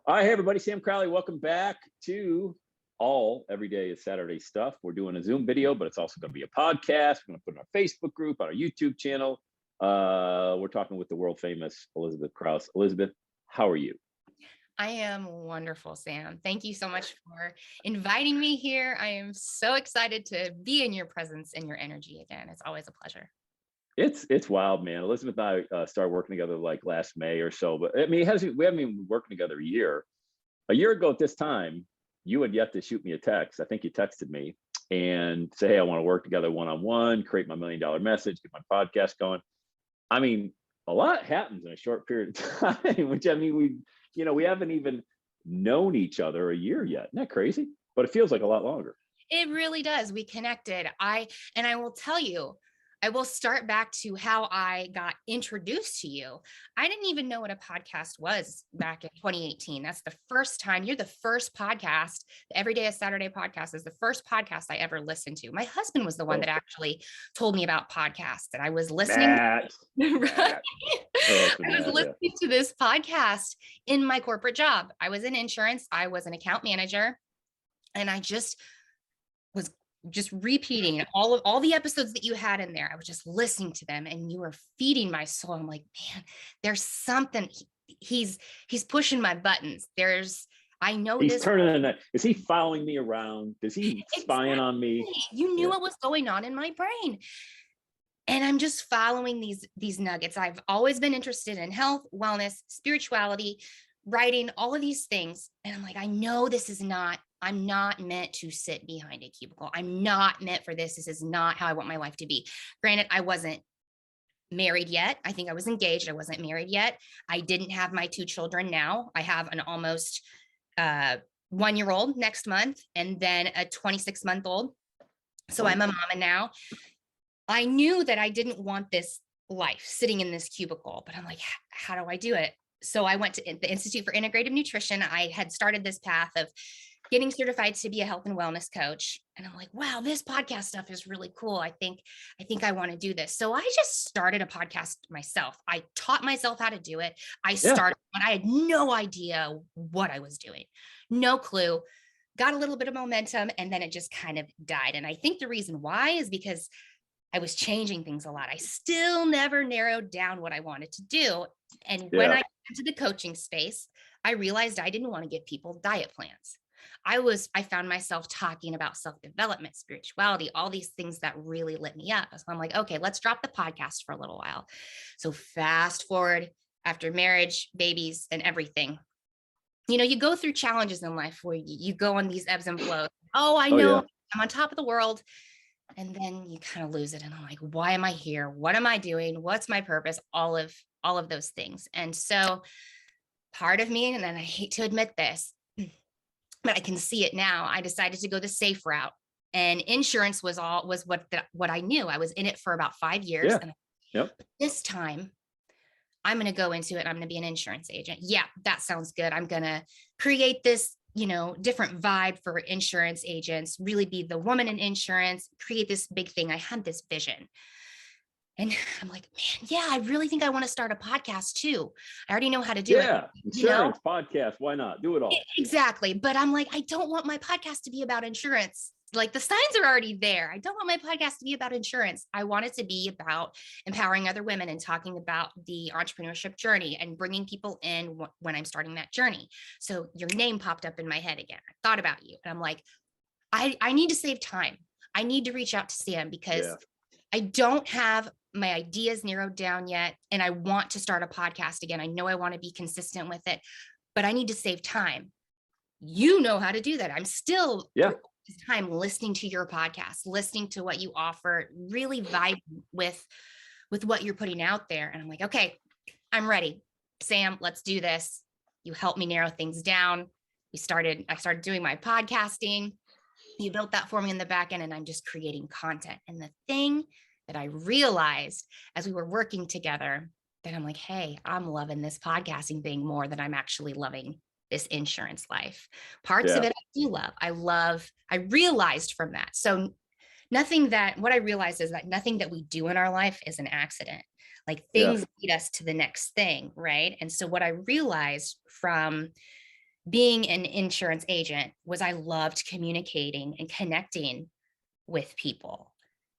All right, hey everybody, Sam Crowley. Welcome back to All Every Day is Saturday Stuff. We're doing a Zoom video, but it's also going to be a podcast. We're going to put it on our Facebook group, on our YouTube channel. We're talking with the world famous Elizabeth Krause. Elizabeth, how are you? I am wonderful, Sam. Thank you so much for inviting me here. I am so excited to be in your presence and your energy again. It's always a pleasure. It's wild, man. Elizabeth and I started working together like last May or so, but I mean, we haven't even been working together a year. A year ago at this time, you had yet to shoot me a text. I think you texted me and say, hey, I want to work together one-on-one, create my $1 million message, get my podcast going. I mean, a lot happens in a short period of time, which I mean, we haven't even known each other a year yet. Isn't that crazy? But it feels like a lot longer. It really does. We connected. I will tell you, I will start back to how I got introduced to you. I didn't even know what a podcast was back in 2018. That's the first time. You're the first podcast. The Every Day is Saturday podcast is the first podcast I ever listened to. My husband was the one that actually told me about podcasts, and I was listening. Matt. I was listening to this podcast in my corporate job. I was in insurance. I was an account manager, and I was repeating all the episodes that you had in there. I was just listening to them, and you were feeding my soul. I'm like, man, there's something. He's pushing my buttons. I know he's this. Turning in. Is he following me around? Is he spying on me? You knew what was going on in my brain. And I'm just following these nuggets. I've always been interested in health, wellness, spirituality, writing, all of these things. And I'm like, I know I'm not meant to sit behind a cubicle. I'm not meant for this. This is not how I want my life to be. Granted, I wasn't married yet. I think I was engaged. I wasn't married yet. I didn't have my 2 children now. I have an almost 1-year-old next month, and then a 26-month-old. So I'm a mama now. I knew that I didn't want this life sitting in this cubicle, but I'm like, how do I do it? So I went to the Institute for Integrative Nutrition. I had started this path of getting certified to be a health and wellness coach. And I'm like, wow, this podcast stuff is really cool. I think I want to do this. So I just started a podcast myself. I taught myself how to do it. I started, but I had no idea what I was doing. No clue. Got a little bit of momentum, and then it just kind of died. And I think the reason why is because I was changing things a lot. I still never narrowed down what I wanted to do. And when I got into the coaching space, I realized I didn't want to give people diet plans. I found myself talking about self-development, spirituality, all these things that really lit me up. So I'm like, okay, let's drop the podcast for a little while. So fast forward after marriage, babies, and everything. You go through challenges in life where you go on these ebbs and flows. Oh, I know I'm on top of the world. And then you kind of lose it. And I'm like, why am I here? What am I doing? What's my purpose? All of those things. And so part of me, and then I hate to admit this, but I can see it now, I decided to go the safe route. And insurance was what I knew. I was in it for about 5 years. And this time I'm going to go into it. I'm going to be an insurance agent. Yeah, that sounds good. I'm going to create this different vibe for insurance agents, really be the woman in insurance, create this big thing. I had this vision. And I'm like, man, yeah, I really think I want to start a podcast too. I already know how to do it. Yeah, insurance podcast. Why not? Do it all. Exactly. But I'm like, I don't want my podcast to be about insurance. Like, the signs are already there. I don't want my podcast to be about insurance. I want it to be about empowering other women and talking about the entrepreneurship journey and bringing people in when I'm starting that journey. So your name popped up in my head again. I thought about you, and I'm like, I need to save time. I need to reach out to Sam because I don't have my ideas narrowed down yet. And I want to start a podcast again. I know I want to be consistent with it, but I need to save time. You know how to do that. I'm still time listening to your podcast, listening to what you offer, really vibing with what you're putting out there. And I'm like, okay, I'm ready. Sam, let's do this. You helped me narrow things down. I started doing my podcasting. You built that for me in the back end, and I'm just creating content. And the thing that I realized as we were working together, that I'm like, hey, I'm loving this podcasting thing more than I'm actually loving this insurance life. Parts of it I do love. I realized from that. So what I realized is that nothing that we do in our life is an accident. Like, things lead us to the next thing, right? And so what I realized from being an insurance agent was I loved communicating and connecting with people.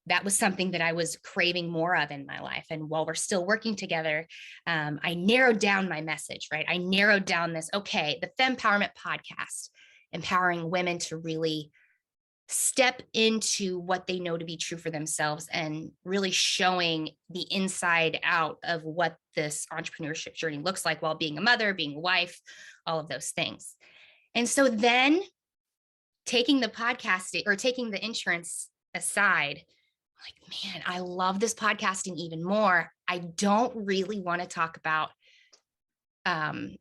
That was something that I was craving more of in my life. And while we're still working together, I narrowed down my message, right? I narrowed down this, okay, the Fempowerment podcast, empowering women to really step into what they know to be true for themselves and really showing the inside out of what this entrepreneurship journey looks like while being a mother, being a wife, all of those things. And so then taking the podcasting or taking the insurance aside, like, man, I love this podcasting even more. I don't really want to talk about um,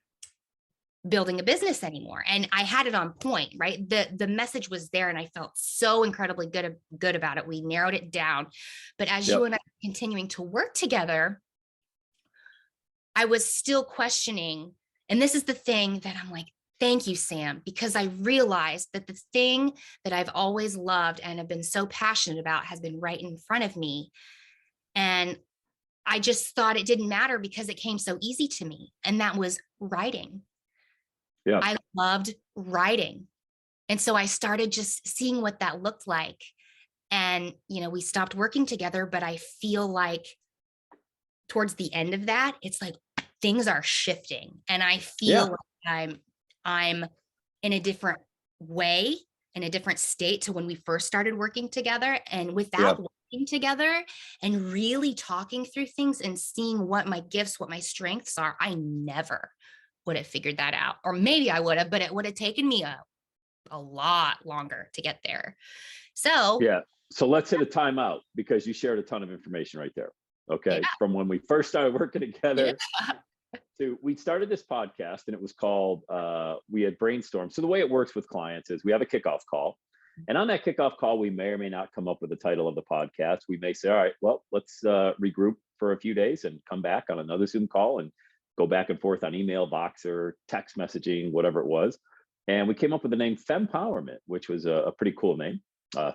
building a business anymore. And I had it on point, right? The message was there and I felt so incredibly good about it. We narrowed it down. But as you Yep. and I are continuing to work together, I was still questioning. And this is the thing that I'm like, thank you, Sam, because I realized that the thing that I've always loved and have been so passionate about has been right in front of me. And I just thought it didn't matter because it came so easy to me. And that was writing. Yeah. I loved writing. And so I started just seeing what that looked like. And, we stopped working together, but I feel like towards the end of that, it's like things are shifting and I feel Yeah. like I'm in a different way, in a different state to when we first started working together. And Yeah. without working together and really talking through things and seeing what my gifts, what my strengths are, I never would have figured that out. Or maybe I would have, but it would have taken me a lot longer to get there. So Yeah. So let's hit a timeout because you shared a ton of information right there. yeah, Okay. From when we first started working yeah, together to we started this podcast and it was called we had brainstormed. So the way it works with clients is we have a kickoff call. And on that kickoff call, we may or may not come up with the title of the podcast. We may say, all right, well, let's regroup for a few days and come back on another Zoom call and go back and forth on email, Boxer, text messaging, whatever it was. And we came up with the name Fempowerment, which was a pretty cool name,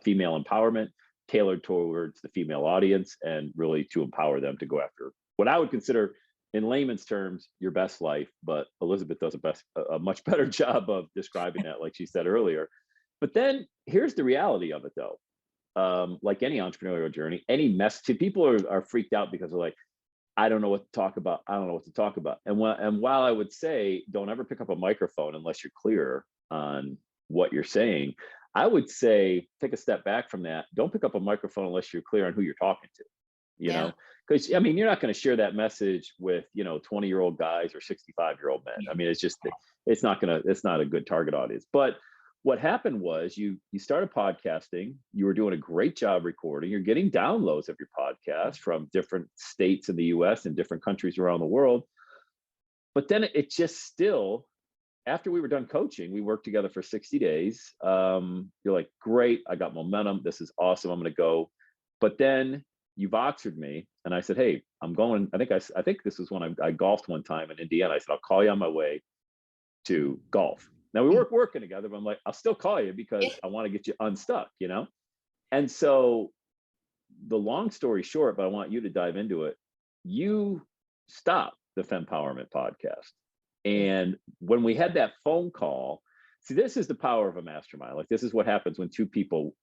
female empowerment, tailored towards the female audience and really to empower them to go after what I would consider in layman's terms, your best life. But Elizabeth does a much better job of describing that, like she said earlier. But then here's the reality of it, though. Like any entrepreneurial journey, any mess to people are freaked out because they're like, I don't know what to talk about. I don't know what to talk about. And while I would say don't ever pick up a microphone unless you're clear on what you're saying, I would say take a step back from that. Don't pick up a microphone unless you're clear on who you're talking to. You yeah, know, because I mean, you're not going to share that message with 20-year-old guys or 65-year-old men. I mean, it's not a good target audience. But what happened was you started podcasting. You were doing a great job recording. You're getting downloads of your podcast from different states in the US and different countries around the world. But then it just still, after we were done coaching, we worked together for 60 days. You're like, great, I got momentum. This is awesome. I'm going to go. But then you Voxered me and I said, hey, I'm going. I think this was when I golfed one time in Indiana. I said, I'll call you on my way to golf. Now we weren't working together, but I'm like, I'll still call you yeah. because I want to get you unstuck. And so the long story short, but I want you to dive into it. You stopped the Fempowerment podcast. And when we had that phone call, see, this is the power of a mastermind. Like, this is what happens when two people,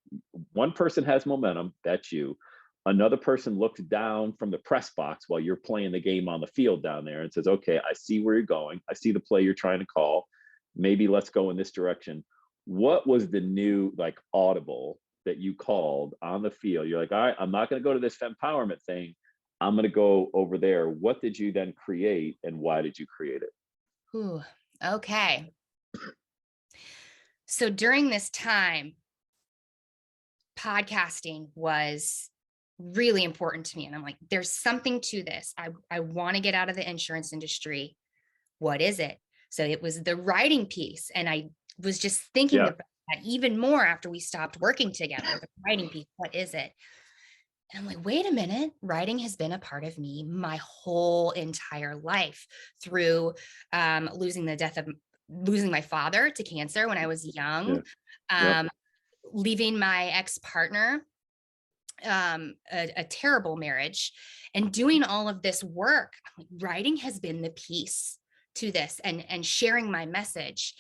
one person has momentum, that's you. Another person looks down from the press box while you're playing the game on the field down there and says, okay, I see where you're going. I see the play you're trying to call. Maybe let's go in this direction. What was the new, like, audible that you called on the field? You're like, all right, I'm not going to go to this Fempowerment thing. I'm going to go over there. What did you then create and why did you create it? Ooh, okay. So during this time, podcasting was really important to me. And I'm like, there's something to this. I want to get out of the insurance industry. What is it? So it was the writing piece. And I was just thinking Yeah. about that even more after we stopped working together. The writing piece, what is it? And I'm like, wait a minute, writing has been a part of me my whole entire life through losing my father to cancer when I was young, Yeah. Yep. um, leaving my ex-partner, a terrible marriage, and doing all of this work. Like, writing has been the piece to this and sharing my message.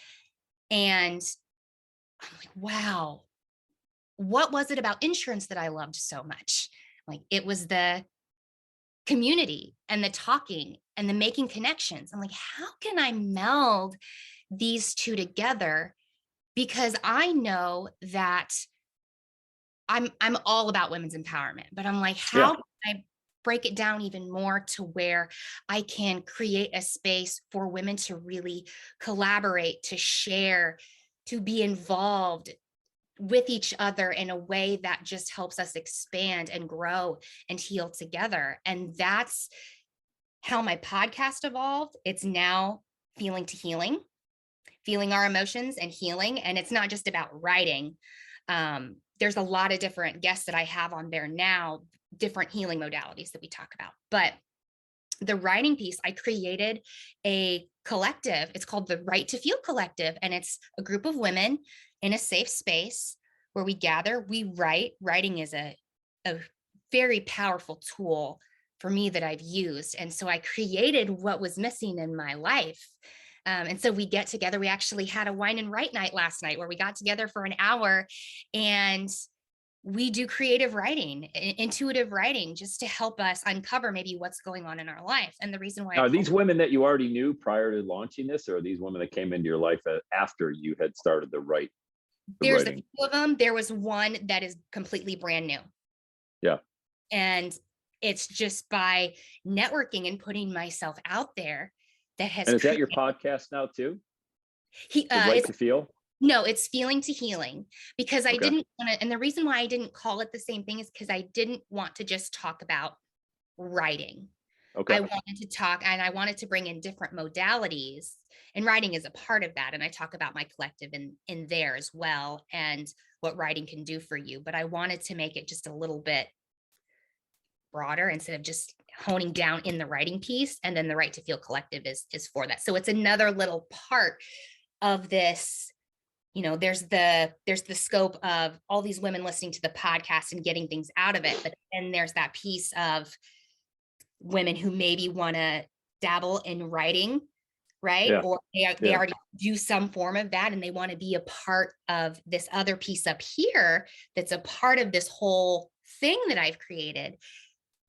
And I'm like, wow, what was it about insurance that I loved so much? Like it was the community and the talking and the making connections. I'm like, how can I meld these two together? Because I know that I'm all about women's empowerment, but I'm like, Yeah. how can I break it down even more to where I can create a space for women to really collaborate, to share, to be involved with each other in a way that just helps us expand and grow and heal together. And that's how my podcast evolved. It's now feeling to healing, feeling our emotions and healing. And it's not just about writing. There's a lot of different guests that I have on there now, different healing modalities that we talk about. But the writing piece, I created a collective. It's called the Right to Feel Collective. And it's a group of women in a safe space where we gather, we write. Writing is a very powerful tool for me that I've used. And so I created what was missing in my life. And so we get together. We actually had a wine and write night last night where we got together for an hour and we do creative writing, intuitive writing, just to help us uncover maybe what's going on in our life. And the reason why I Now, are call these women that you already knew prior to launching this, or are these women that came into your life after you had started the there's a writing? few of them. There was one that is completely brand new. Yeah. And it's just by networking and putting myself out there that has And is that created, your podcast now too? he, The Right it's, to Feel? no, it's feeling to healing, because I Okay. didn't want to, and the reason why I didn't call it the same thing is because I didn't want to just talk about writing. Okay. I wanted to talk and I wanted to bring in different modalities, and writing is a part of that. And I talk about my collective in there as well and what writing can do for you. But I wanted to make it just a little bit broader instead of just honing down in the writing piece. And then the Right to Feel Collective is for that. So it's another little part of this. There's the scope of all these women listening to the podcast and getting things out of it. But then there's that piece of women who maybe want to dabble in writing, right? Yeah. Or they Yeah. already do some form of that and they want to be a part of this other piece up here that's a part of this whole thing that I've created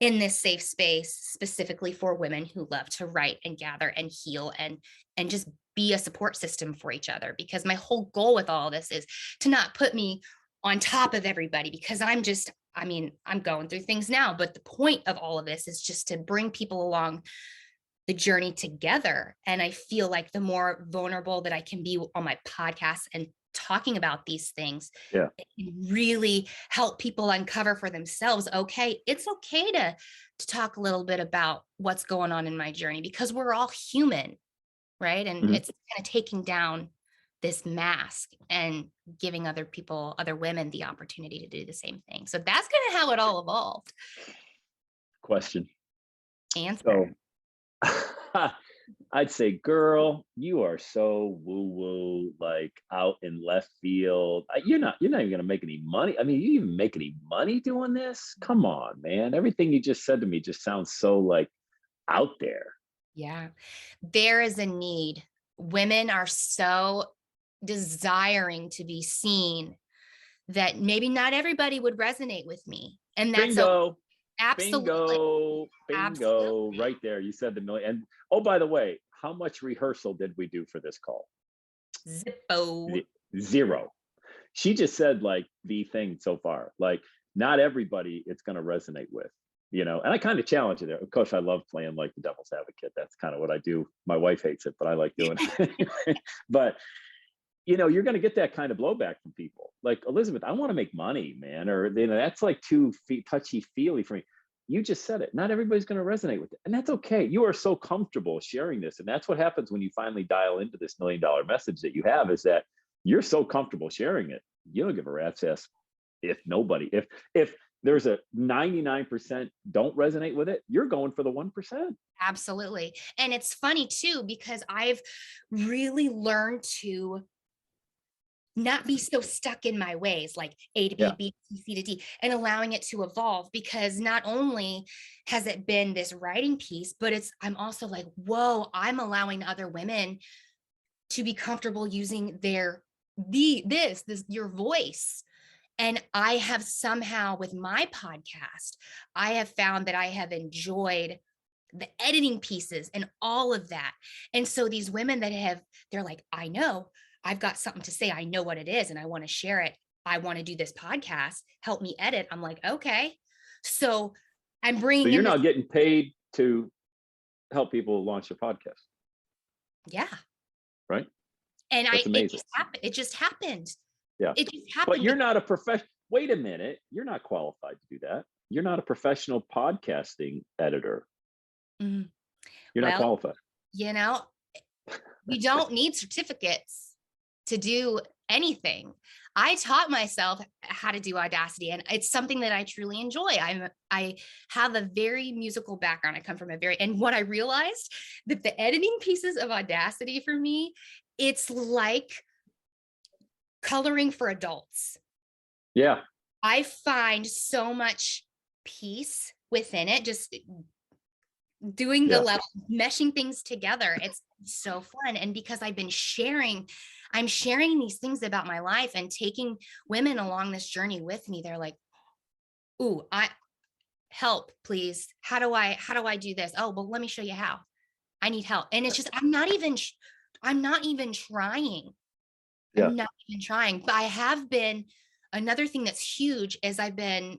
in this safe space specifically for women who love to write and gather and heal and just be a support system for each other. Because my whole goal with all this is to not put me on top of everybody, because I'm going through things now, but the point of all of this is just to bring people along the journey together. And I feel like the more vulnerable that I can be on my podcast and talking about these things, Yeah. it can really help people uncover for themselves. Okay, it's okay to talk a little bit about what's going on in my journey, because we're all human, right? And Mhm. it's kind of taking down this mask and giving other people, other women, the opportunity to do the same thing. So that's kind of how it all evolved. Question. So Answer. I'd say, girl, you are so woo woo, like out in left field. You're not even gonna make any money. I mean, you even make any money doing this? Come on, man. Everything you just said to me just sounds so like out there. Yeah, there is a need. Women are so desiring to be seen that maybe not everybody would resonate with me. And that's okay. Bingo, Absolutely. bingo, Absolutely. bingo. Right there. You said the million. And oh, by the way, how much rehearsal did we do for this call? Zippo. Z- Zero. She just said like the thing so far. Like, not everybody it's going to resonate with, and I kind of challenge it. Of course, I love playing like the devil's advocate. That's kind of what I do. My wife hates it, but I like doing it anyway. But you're going to get that kind of blowback from people like, Elizabeth, I want to make money, man, or that's like too touchy feely for me. You just said it. Not everybody's going to resonate with it, and that's okay. You are so comfortable sharing this, and that's what happens when you finally dial into this $1 million message that you have, is that you're so comfortable sharing it. You don't give a rat's ass if nobody, if there's a 99% don't resonate with it, you're going for the 1%. Absolutely. And it's funny too, because I've really learned to not be so stuck in my ways, like A to B, Yeah. B to C, C to D, and allowing it to evolve. Because not only has it been this writing piece, but I'm also like, whoa, I'm allowing other women to be comfortable using this your voice. And I have somehow, with my podcast, I have found that I have enjoyed the editing pieces and all of that. And so these women they're like, I know I've got something to say. I know what it is and I want to share it. I want to do this podcast. Help me edit. I'm like, okay. So I'm So bringing you're in this. not getting paid to help people launch their podcast, Yeah. right? And That's it amazing. just happened. It just happened. Yeah. It just But happened. you're not a professional. Wait a minute. You're not qualified to do that. You're not a professional podcasting editor. Mm, You're not well, qualified. you know, you don't need certificates to do anything. I taught myself how to do Audacity, and it's something that I truly enjoy. I have a very musical background. I come from and what I realized, that the editing pieces of Audacity for me, it's like coloring for adults. Yeah. I find so much peace within it, just doing the Yeah. level, meshing things together. It's so fun. And because I'm sharing these things about my life and taking women along this journey with me. They're like, ooh, I help, please. How do I do this? Oh, well, let me show you how. I need help. And it's just, I'm not even trying. Yeah. I'm not even trying, but I have been. Another thing that's huge is I've been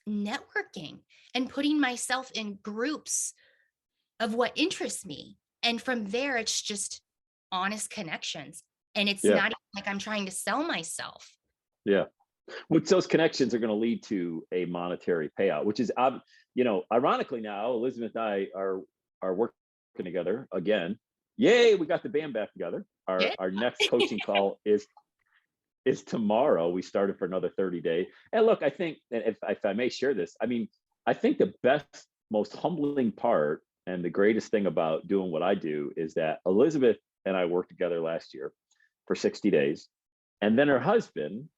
networking and putting myself in groups of what interests me. And from there, it's just honest connections. And it's Yeah. not even like I'm trying to sell myself. Yeah. Which those connections are going to lead to a monetary payout, which is, ironically now, Elizabeth and I are working together again. Yay, we got the band back together. Yeah. Our next coaching call is tomorrow. We started for another 30 days. And look, I think, and if I may share this, I mean, I think the best, most humbling part and the greatest thing about doing what I do is that Elizabeth and I worked together last year for 60 days. And then her husband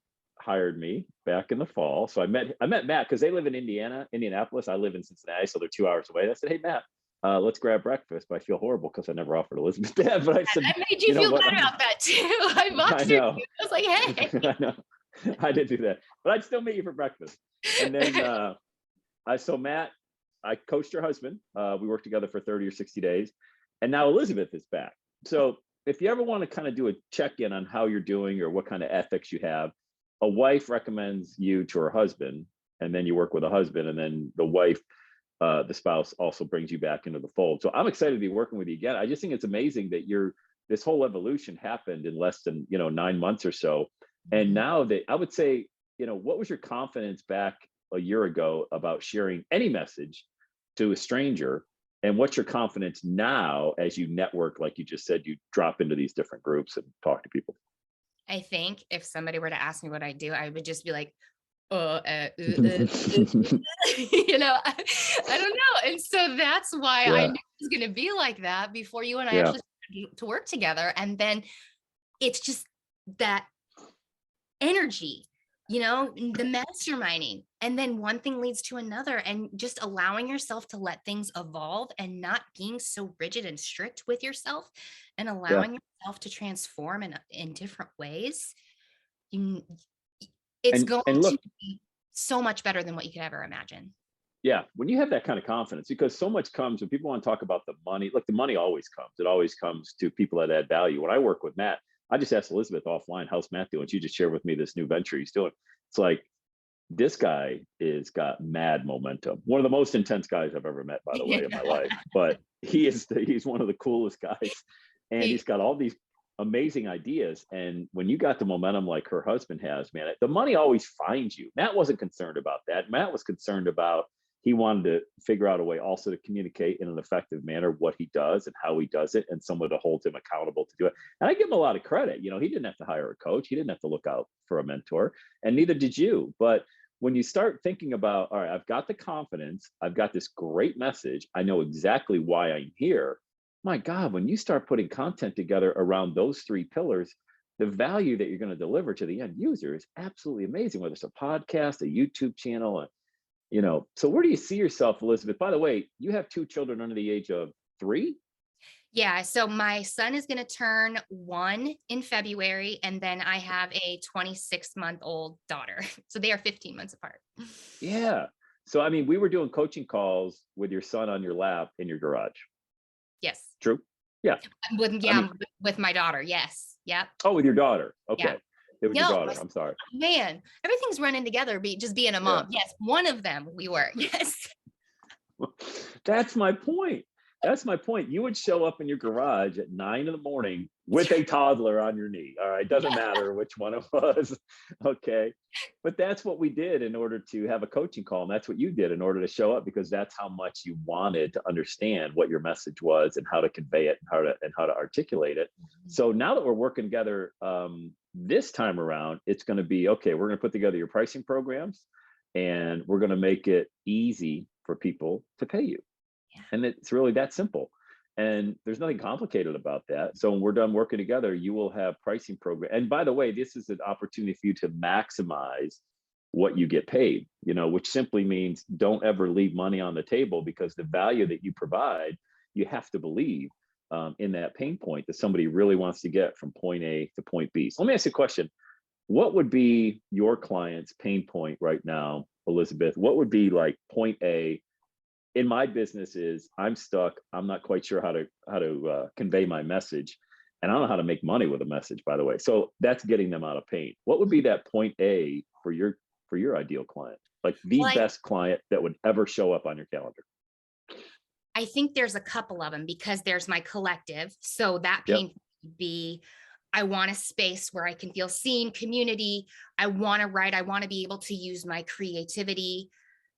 hired me back in the fall. So I met Matt because they live in Indianapolis. I live in Cincinnati, so they're 2 hours away. I said, "Hey Matt, let's grab breakfast." But I feel horrible because I never offered Elizabeth that. But I said, I made you "You know feel what? better about that too. I I boxed you. know, I was like, hey. I know, I did do that, but I'd still meet you for breakfast." And then so Matt, I coached her husband. We worked together for 30 or 60 days, and now Elizabeth is back. So if you ever want to kind of do a check-in on how you're doing or what kind of ethics you have, a wife recommends you to her husband, and then you work with a husband, and then the wife, the spouse, also brings you back into the fold. So I'm excited to be working with you again. I just think it's amazing that this whole evolution happened in less than 9 months or so, and now that I would say, what was your confidence back a year ago about sharing any message to a stranger? And what's your confidence now as you network, like you just said, you drop into these different groups and talk to people? I think if somebody were to ask me what I do, I would just be like, I don't know. And so that's why I Yeah. knew it was going to be like that before you and I Yeah. actually started to work together. And then it's just that energy, the masterminding. And then one thing leads to another, and just allowing yourself to let things evolve and not being so rigid and strict with yourself, and Yeah. allowing yourself to transform in different ways. You, it's going And to look, be so much better than what you could ever imagine. yeah, when you have that kind of confidence, because so much comes when people want to talk about the money. Look, the money always comes. It always comes to people that add value. When I work with Matt, I just asked Elizabeth offline, "How's Matt doing?" She just shared with me this new venture he's doing. It's like, this guy is got mad momentum. One of the most intense guys I've ever met, by the way, in my life. But he's one of the coolest guys, and he's got all these amazing ideas. And when you got the momentum like her husband has, man, the money always finds you. Matt wasn't concerned about that. Matt was concerned about, he wanted to figure out a way also to communicate in an effective manner what he does and how he does it, and someone to hold him accountable to do it. And I give him a lot of credit. He didn't have to hire a coach. He didn't have to look out for a mentor, and neither did you. But when you start thinking about, all right, I've got the confidence, I've got this great message, I know exactly why I'm here. My God, when you start putting content together around those three pillars, the value that you're going to deliver to the end user is absolutely amazing, whether it's a podcast, a YouTube channel, so where do you see yourself, Elizabeth? By the way, you have two children under the age of 3? Yeah. So my son is going to turn 1 in February, and then I have a 26-month-old daughter. So they are 15 months apart. Yeah. So, I mean, we were doing coaching calls with your son on your lap in your garage. Yes. True? Yeah. I mean, With my daughter. Yes. Yep. oh, with your daughter. Yeah. Okay. It was your No, daughter. I'm sorry. man, everything's running together. Just being a Yeah. mom. Yes. One of them we were. Yes. That's my point. That's my point. You would show up in your garage at 9 in the morning with a toddler on your knee. All right. Doesn't matter which one it was. Okay. But that's what we did in order to have a coaching call. And that's what you did in order to show up, because that's how much you wanted to understand what your message was and how to convey it and how to articulate it. So now that we're working together, this time around, it's going to be, okay, we're going to put together your pricing programs, and we're going to make it easy for people to pay you. Yeah. And it's really that simple. And there's nothing complicated about that. So when we're done working together, you will have pricing program. And by the way, this is an opportunity for you to maximize what you get paid, which simply means don't ever leave money on the table, because the value that you provide, you have to believe in that pain point that somebody really wants to get from point A to point B. So let me ask you a question. What would be your client's pain point right now, Elizabeth? What would be like point A? In my business is I'm stuck. I'm not quite sure how to convey my message, and I don't know how to make money with a message, by the way. So that's getting them out of pain. What would be that point A for your ideal client? Like the best client that would ever show up on your calendar? I think there's a couple of them, because there's my collective. So that pain would be, I want a space where I can feel seen, community. I want to write. I want to be able to use my creativity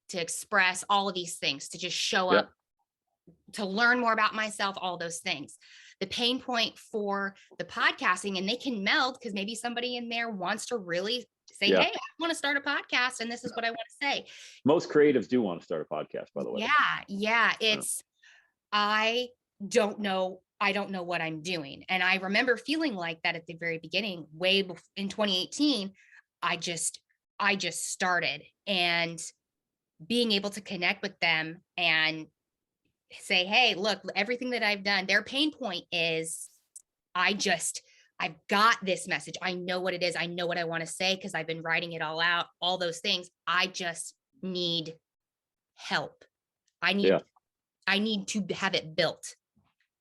to express all of these things, to just show up, to learn more about myself, all those things. The pain point for the podcasting, and they can meld, because maybe somebody in there wants to really say, hey, I want to start a podcast, and this is what I want to say. Most creatives do want to start a podcast, by the way. Yeah. It's, I don't know what I'm doing. And I remember feeling like that at the very beginning, in 2018. I just started, and being able to connect with them and say, hey, look, everything that I've done, their pain point is, I've got this message. I know what it is. I know what I want to say, because I've been writing it all out, all those things. I just need help. I need to have it built.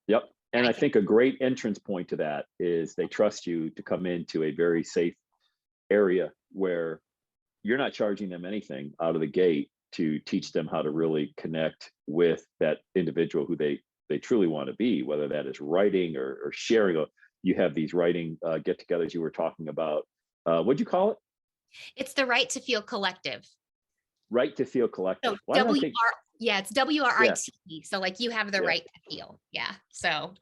Yep. And I think a great entrance point to that is they trust you to come into a very safe area where you're not charging them anything out of the gate to teach them how to really connect with that individual who they truly want to be, whether that is writing or sharing. You have these writing get-togethers you were talking about. What'd you call it? It's the Right to Feel Collective. Right to Feel Collective. So it's WRIT. Yeah. So like you have the right to feel. Yeah. So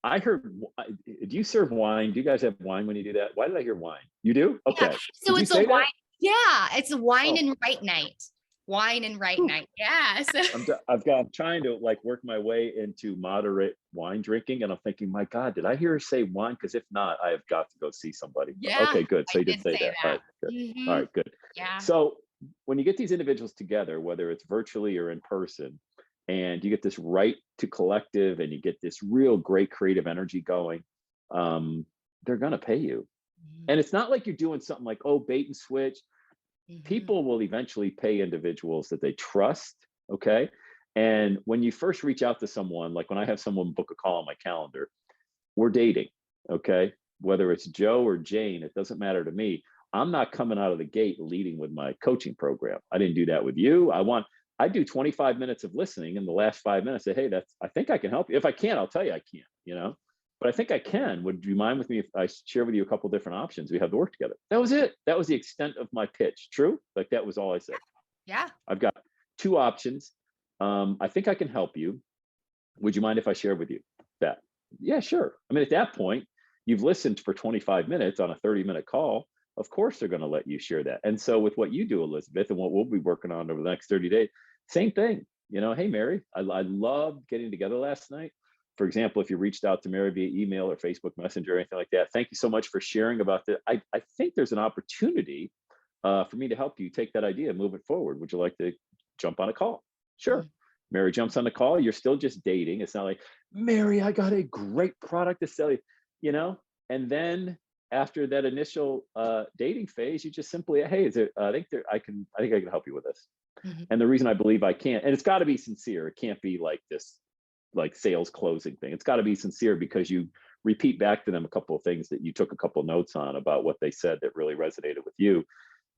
I heard, do you serve wine? Do you guys have wine when you do that? Why did I hear wine? You do? Okay. Yeah. So it's a wine. That? Yeah. It's a wine and right night. Wine and right night. Yeah. So I'm trying to like work my way into moderate wine drinking, and I'm thinking, my God, did I hear her say wine? Because if not, I have got to go see somebody. Yeah. Okay, good. So you did say that. All right, good. Mm-hmm. All right, good. Yeah. So when you get these individuals together, whether it's virtually or in person, and you get this right to collective, and you get this real great creative energy going, they're going to pay you. Mm-hmm. And it's not like you're doing something like, bait and switch. Mm-hmm. People will eventually pay individuals that they trust. Okay. And when you first reach out to someone, like when I have someone book a call on my calendar, we're dating. Okay. Whether it's Joe or Jane, it doesn't matter to me. I'm not coming out of the gate leading with my coaching program. I didn't do that with you. I do 25 minutes of listening. In the last 5 minutes, say, hey, I think I can help you. If I can't, I'll tell you I can't, but I think I can. Would you mind with me if I share with you a couple different options we have to work together? That was it. That was the extent of my pitch. True? Like that was all I said. Yeah. I've got 2 options. I think I can help you. Would you mind if I share with you that? Yeah, sure. I mean, at that point, you've listened for 25 minutes on a 30-minute call. Of course, they're going to let you share that. And so with what you do, Elizabeth, and what we'll be working on over the next 30 days, same thing. Hey, Mary, I loved getting together last night. for example, if you reached out to Mary via email or Facebook Messenger or anything like that, thank you so much for sharing about that. I think there's an opportunity for me to help you take that idea and move it forward. Would you like to jump on a call? Sure. Mhm. Mary jumps on the call. You're still just dating. It's not like, Mary, I got a great product to sell you, you know? And then after that initial dating phase, you just simply, hey, is it, I think I can help you with this. Mhm. And the reason I believe I can't, and it's got to be sincere. It can't be like this, like sales closing thing. It's got to be sincere because you repeat back to them a couple of things that you took a couple of notes on about what they said that really resonated with you.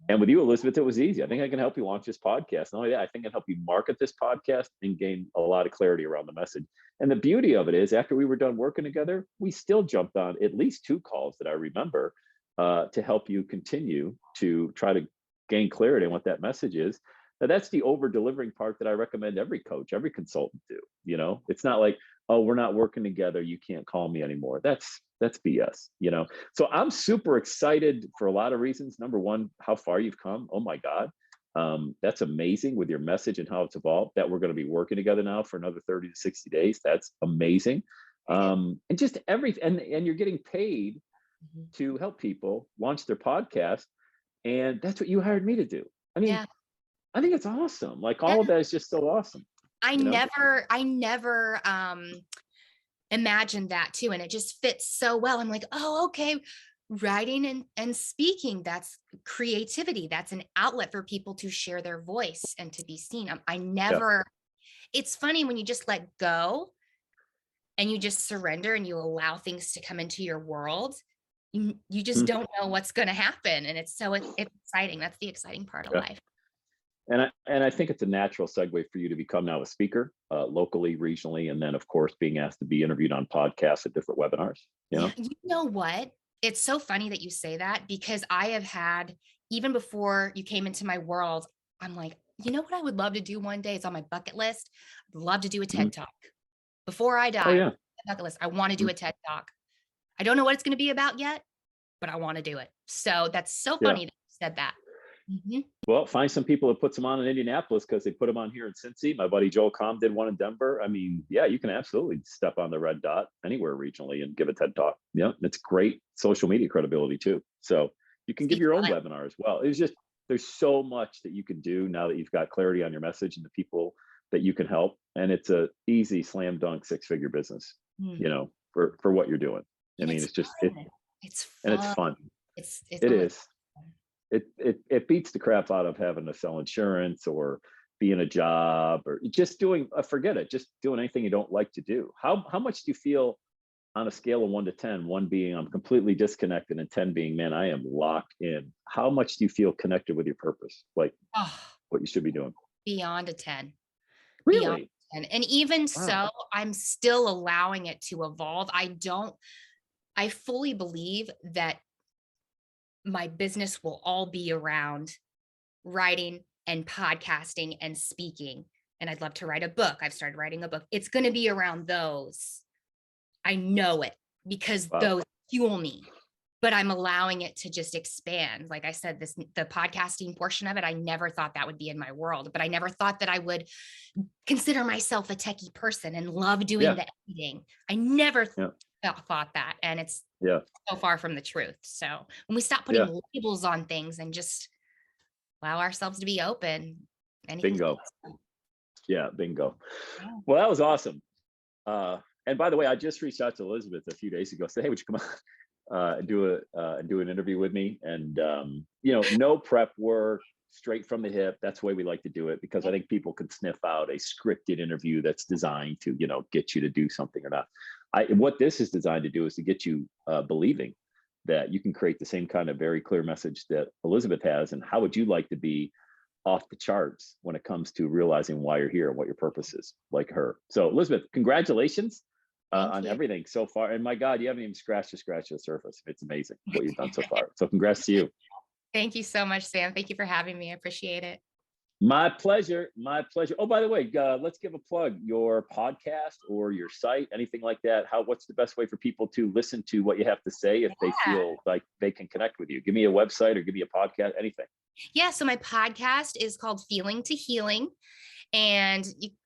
And with you, Elizabeth, it was easy. I think I can help you launch this podcast. Not only that, I think I can help you market this podcast and gain a lot of clarity around the message. And the beauty of it is, after we were done working together, we still jumped on at least 2 calls that I remember to help you continue to try to gain clarity on what that message is. Now, that's the over delivering part that I recommend every coach, every consultant do. You know, it's not like, oh, we're not working together, you can't call me anymore. That's BS, you know. So I'm super excited for a lot of reasons. Number one, how far you've come. Oh my God. That's amazing with your message and how it's evolved, that we're going to be working together now for another 30 to 60 days. That's amazing. And just and you're getting paid Mhm. to help people launch their podcast. And that's what you hired me to do. I mean, Yeah. I think it's awesome. Like Yeah. all of that is just so awesome, you know? I never imagined that too. And it just fits so well. I'm like, oh, okay. Writing and speaking, that's creativity. That's an outlet for people to share their voice and to be seen. I Yeah. never, it's funny when you just let go and you just surrender and you allow things to come into your world. You just Mhm. don't know what's going to happen. And it's so it's exciting. That's the exciting part of Yeah. life. And I think it's a natural segue for you to become now a speaker, locally, regionally, and then of course being asked to be interviewed on podcasts at different webinars. You Yeah, know, you know what? It's so funny that you say that because I have had, even before you came into my world, I'm like, you know what I would love to do one day? It's on my bucket list. I'd love to do a Mhm. TED Talk. Before I Oh die, yeah. bucket list. I want to do Mhm. a TED Talk. I don't know what it's going to be about yet, but I want to do it. So that's so Yeah. funny that you said that. Mhm. Well, find some people that puts them on in Indianapolis because they put them on here in Cincy. My buddy Joel Com did one in Denver. I mean, yeah, you can absolutely step on the red dot anywhere regionally and give a TED talk. Yeah, it's great social media credibility too. So you can give Speak your own on it. webinar as well. It's just there's so much that you can do now that you've got clarity on your message and the people that you can help, and it's a easy slam dunk 6-figure business. You Mm. know, for what you're doing. I And mean, it's it's just fun. It's and it's fun. fun. It's It oh, it's is. fun. It beats the crap out of having to sell insurance or be in a job or just doing forget it, just doing anything you don't like to do. How much do you feel on a scale of 1 to 10, 1 being I'm completely disconnected and 10 being man, I am locked in? How much do you feel connected with your purpose, like Oh, what you should be doing? beyond a 10. Beyond Really? 10. And even Wow. so, I'm still allowing it to evolve. I fully believe that my business will all be around writing and podcasting and speaking. And I'd love to write a book. I've started writing a book. It's going to be around those. I know it because Wow. those fuel me. But I'm allowing it to just expand. Like I said, the podcasting portion of it, I never thought that would be in my world, but I never thought that I would consider myself a techie person and love doing Yeah. the editing. I never Yeah. thought that. And it's Yeah. so far from the truth. So when we stop Yeah. putting labels on things and just allow ourselves to be open, anything's Bingo. possible. Yeah. Bingo. Yeah. Well, that was awesome. And by the way, I just reached out to Elizabeth a few days ago. Said, "Hey, would you come on and do an interview with me?" And you know, no prep work, straight from the hip. That's the way we like to do it because I think people can sniff out a scripted interview that's designed to, you know, get you to do something or not. What this is designed to do is to get you believing that you can create the same kind of very clear message that Elizabeth has. And how would you like to be off the charts when it comes to realizing why you're here and what your purpose is, like her? So, Elizabeth, congratulations Thank on you. everything so far. And my God, you haven't even scratched the surface. It's amazing what you've done so far. So, congrats to you. Thank you so much, Sam. Thank you for having me. I appreciate it. My pleasure. My pleasure. Oh, by the way, let's give a plug. Your podcast or your site, anything like that. What's the best way for people to listen to what you have to say if they Yeah. feel like they can connect with you? Give me a website or give me a podcast, anything. Yeah. So my podcast is called Feeling to Healing, and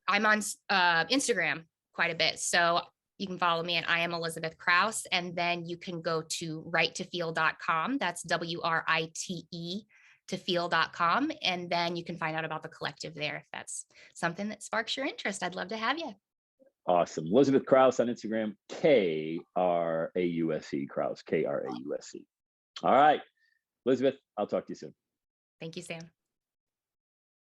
I'm on Instagram quite a bit. So You can follow me at I am Elizabeth Krause, and then you can go to writetofeel.com. That's WRITE to feel.com. And then you can find out about the collective there if that's something that sparks your interest. I'd love to have you. Awesome. Elizabeth Krause on Instagram, Krause, Krause, Krause. All right. Elizabeth, I'll talk to you soon. Thank you, Sam.